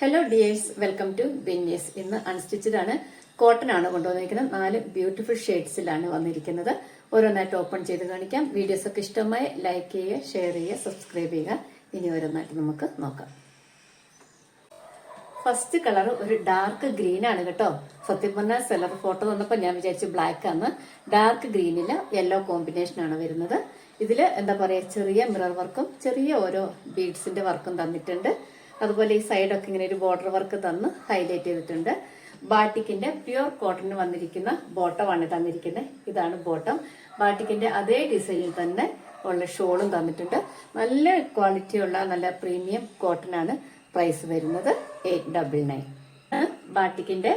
Hello dears, welcome to Benny's. ഇന്ന് unstitched ആണ്, cotton ആണ് കൊണ്ടുവന്നിരിക്കുന്നത്. 4 ബ്യൂട്ടിഫുൾ ഷെയ്ഡ്സിലാണ് വന്നിരിക്കുന്നത്. ഓരോന്നായിട്ട് ഓപ്പൺ ചെയ്ത് കാണിക്കാം. വീഡിയോസ് ഒക്കെ ഇഷ്ടമായി ലൈക്ക് ചെയ്യുക, ഷെയർ ചെയ്യുക, സബ്സ്ക്രൈബ് ചെയ്യുക. ഇനി ഓരോന്നായിട്ട് നമുക്ക് നോക്കാം. ഫസ്റ്റ് കളർ ഒരു ഡാർക്ക് ഗ്രീൻ ആണ് കേട്ടോ. സത്യം പറഞ്ഞാൽ സെലർ ഫോട്ടോ തന്നപ്പോൾ ഞാൻ വിചാരിച്ചു ബ്ലാക്ക് ആണ്. ഡാർക്ക് ഗ്രീനില് യെല്ലോ കോമ്പിനേഷൻ ആണ് വരുന്നത്. ഇതില് എന്താ പറയാ, ചെറിയ മിറർ വർക്കും ചെറിയ ഓരോ ബീഡ്സിന്റെ വർക്കും തന്നിട്ടുണ്ട്. അതുപോലെ ഈ സൈഡൊക്കെ ഇങ്ങനെ ഒരു ബോർഡർ വർക്ക് തന്ന് ഹൈലൈറ്റ് ചെയ്തിട്ടുണ്ട്. ബാട്ടിക്കിന്റെ പ്യുർ കോട്ടൺ വന്നിരിക്കുന്ന ബോട്ടമാണ് തന്നിരിക്കുന്നത്. ഇതാണ് ബോട്ടം. ബാട്ടിക്കിന്റെ അതേ ഡിസൈനിൽ തന്നെ ഉള്ള ഷോളും തന്നിട്ടുണ്ട്. നല്ല ക്വാളിറ്റിയുള്ള നല്ല പ്രീമിയം കോട്ടൺ ആണ്. പ്രൈസ് വരുന്നത് 899. ബാട്ടിക്കിന്റെ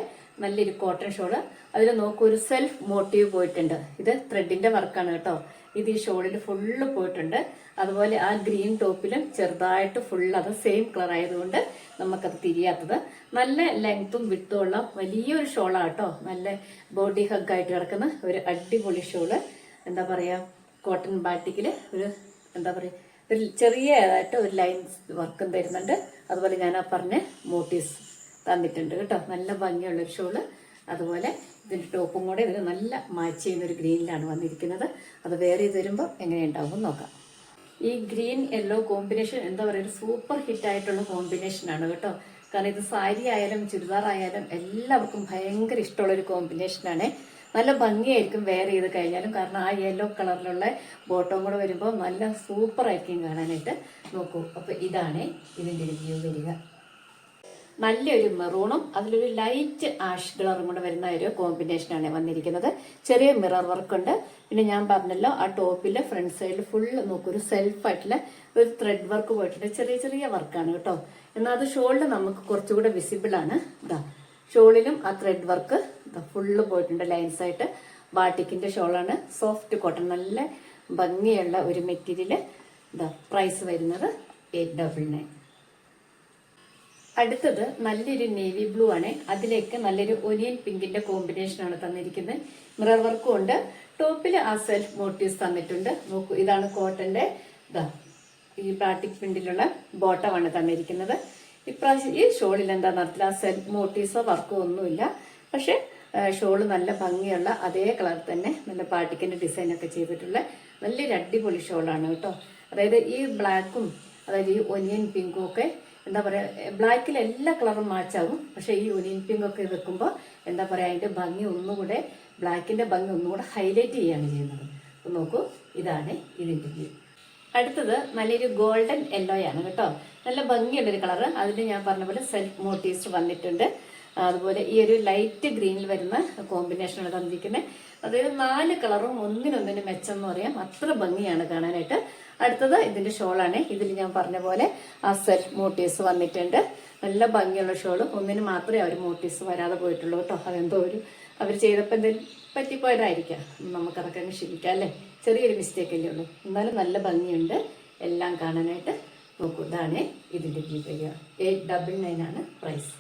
നല്ലൊരു കോട്ടൺ ഷോള്. അതിൽ നോക്കൂ, ഒരു സെൽഫ് മോട്ടീവ് പോയിട്ടുണ്ട്. ഇത് ത്രെഡിന്റെ വർക്കാണ് കേട്ടോ. ഇത് ഈ ഷോളിൽ ഫുള്ള് പോയിട്ടുണ്ട്. അതുപോലെ ആ ഗ്രീൻ ടോപ്പിലും ചെറുതായിട്ട് ഫുള്ള് അത് സെയിം കളർ ആയതുകൊണ്ട് നമുക്കത് തിരിയാത്തത്. നല്ല ലെങ്ത്തും വിട്ടും ഉള്ള വലിയൊരു ഷോളാണ് കേട്ടോ. നല്ല ബോഡി ഹഗ് ആയിട്ട് കിടക്കുന്ന ഒരു അടിപൊളി ഷോള്. എന്താ പറയാ, കോട്ടൺ ബാട്ടിക്കില് ഒരു എന്താ പറയാ, ഒരു ചെറിയതായിട്ട് ഒരു ലൈൻസ് വർക്കും തരുന്നുണ്ട്. അതുപോലെ ഞാൻ ആ പറഞ്ഞ മോട്ടീവ്സ് തന്നിട്ടുണ്ട് കേട്ടോ. നല്ല ഭംഗിയുള്ളൊരു ഷോള്. അതുപോലെ ഇതിന്റെ ടോപ്പും കൂടെ ഇതിന് നല്ല മാച്ച് ചെയ്യുന്ന ഒരു ഗ്രീനിലാണ് വന്നിരിക്കുന്നത്. അത് വേറെ ചെയ്ത് വരുമ്പോൾ എങ്ങനെയുണ്ടാവും നോക്കാം. ഈ ഗ്രീൻ യെല്ലോ കോമ്പിനേഷൻ എന്താ പറയുക, ഒരു സൂപ്പർ ഹിറ്റ് ആയിട്ടുള്ള കോമ്പിനേഷൻ ആണ് കേട്ടോ. കാരണം ഇത് സാരി ആയാലും ചുരിദാർ ആയാലും എല്ലാവർക്കും ഭയങ്കര ഇഷ്ടമുള്ള ഒരു കോമ്പിനേഷനാണ്. നല്ല ഭംഗിയായിരിക്കും വെയർ ചെയ്ത് കഴിഞ്ഞാലും. കാരണം ആ യെല്ലോ കളറിലുള്ള ബോട്ടം കൂടെ വരുമ്പോൾ നല്ല സൂപ്പർ ആയിരിക്കും കാണാനായിട്ട്. നോക്കൂ, അപ്പൊ ഇതാണ് ഇതിന്റെ ഒരു വ്യൂ വരിക. നല്ലൊരു മെറൂണും അതിലൊരു ലൈറ്റ് ആഷ് കളറും കൂടെ വരുന്ന ഒരു കോമ്പിനേഷനാണ് വന്നിരിക്കുന്നത്. ചെറിയ മിറർ വർക്ക് ഉണ്ട്. പിന്നെ ഞാൻ പറഞ്ഞല്ലോ, ആ ടോപ്പില് ഫ്രണ്ട് സൈഡിൽ ഫുള്ള് നോക്കൊരു സെൽഫായിട്ടുള്ള ഒരു ത്രെഡ് വർക്ക് പോയിട്ടുണ്ട്. ചെറിയ ചെറിയ വർക്കാണ് കേട്ടോ. എന്നാൽ അത് ഷോളിൽ നമുക്ക് കുറച്ചുകൂടെ വിസിബിൾ ആണ്. ഇതാ ഷോളിലും ആ ത്രെഡ് വർക്ക് ഫുള്ള് പോയിട്ടുണ്ട് ലൈൻസ് ആയിട്ട്. ബാട്ടിക്കിന്റെ ഷോളാണ്. സോഫ്റ്റ് കോട്ടൺ, നല്ല ഭംഗിയുള്ള ഒരു മെറ്റീരിയൽ. ഇതാ പ്രൈസ് വരുന്നത് 899. അടുത്തത് നല്ലൊരു നേവി ബ്ലൂ ആണ്. അതിലേക്ക് നല്ലൊരു ഒനിയൻ പിങ്കിന്റെ കോമ്പിനേഷൻ ആണ് തന്നിരിക്കുന്നത്. മിറർ വർക്കും ഉണ്ട്. ടോപ്പിൽ ആ സെൽഫ് മോട്ടീവ്സ് തന്നിട്ടുണ്ട്. നോക്കൂ, ഇതാണ് കോട്ടന്റെ ഈ ബാട്ടിക് പ്രിന്റിലുള്ള ബോട്ടമാണ് തന്നിരിക്കുന്നത്. ഇപ്രാവശ്യം ഈ ഷോളിൽ എന്താ നടത്തില്ല, ആ സെൽഫ് മോട്ടീവ്സോ വർക്കോ ഒന്നുമില്ല. പക്ഷെ ഷോള് നല്ല ഭംഗിയുള്ള അതേ കളർ തന്നെ നല്ല ബാട്ടിക്കിന്റെ ഡിസൈൻ ഒക്കെ ചെയ്തിട്ടുള്ള നല്ലൊരു അടിപൊളി ഷോളാണ് കേട്ടോ. അതായത് ഈ ബ്ലാക്കും അതായത് ഈ ഒനിയൻ പിങ്കും ഒക്കെ എന്താ പറയാ, ബ്ലാക്കിൽ എല്ലാ കളറും മാച്ചാകും. പക്ഷെ ഈ ഒനിയൻ പിങ്ക് ഒക്കെ വെക്കുമ്പോൾ എന്താ പറയാ, അതിന്റെ ഭംഗി ഒന്നുകൂടെ, ബ്ലാക്കിന്റെ ഭംഗി ഒന്നുകൂടെ ഹൈലൈറ്റ് ചെയ്യാണ് ചെയ്യുന്നത്. അപ്പൊ നോക്കൂ, ഇതാണ് ഇതിന്റെ വ്യൂ. അടുത്തത് നല്ലൊരു ഗോൾഡൻ യെല്ലോ ആണ് കേട്ടോ. നല്ല ഭംഗിയുള്ളൊരു കളറ്. അതിൽ ഞാൻ പറഞ്ഞ പോലെ സെൽഫ് മോട്ടീവ്സ് വന്നിട്ടുണ്ട്. അതുപോലെ ഈ ഒരു ലൈറ്റ് ഗ്രീനിൽ വരുന്ന കോമ്പിനേഷനാണ് തന്നിരിക്കുന്നത്. അതായത് 4 കളറും ഒന്നിനൊന്നിന് മെച്ചം എന്ന് പറയാം. അത്ര ഭംഗിയാണ് കാണാനായിട്ട്. അടുത്തത് ഇതിന്റെ ഷോളാണ്. ഇതിൽ ഞാൻ പറഞ്ഞ പോലെ ആ സെൽഫ് മോട്ടീവ്സ് വന്നിട്ടുണ്ട്. നല്ല ഭംഗിയുള്ള ഷോള്. ഒന്നിന് മാത്രമേ അവർ മോട്ടീവ്സ് വരാതെ പോയിട്ടുള്ളൂ കേട്ടോ. അതെന്തോ ഒരു അവർ ചെയ്തപ്പോൾ എന്തെങ്കിലും പറ്റിപ്പോയതായിരിക്കാം. നമുക്കതൊക്കെ അങ്ങ് ക്ഷമിക്കാം അല്ലേ. ചെറിയൊരു മിസ്റ്റേക്ക് അല്ലേ ഉള്ളൂ. എന്നാലും നല്ല ഭംഗിയുണ്ട് എല്ലാം കാണാനായിട്ട്. നോക്കൂ, ഇതാണ് ഇതിന്റെ വ്യൂ. 899 ആണ് പ്രൈസ്.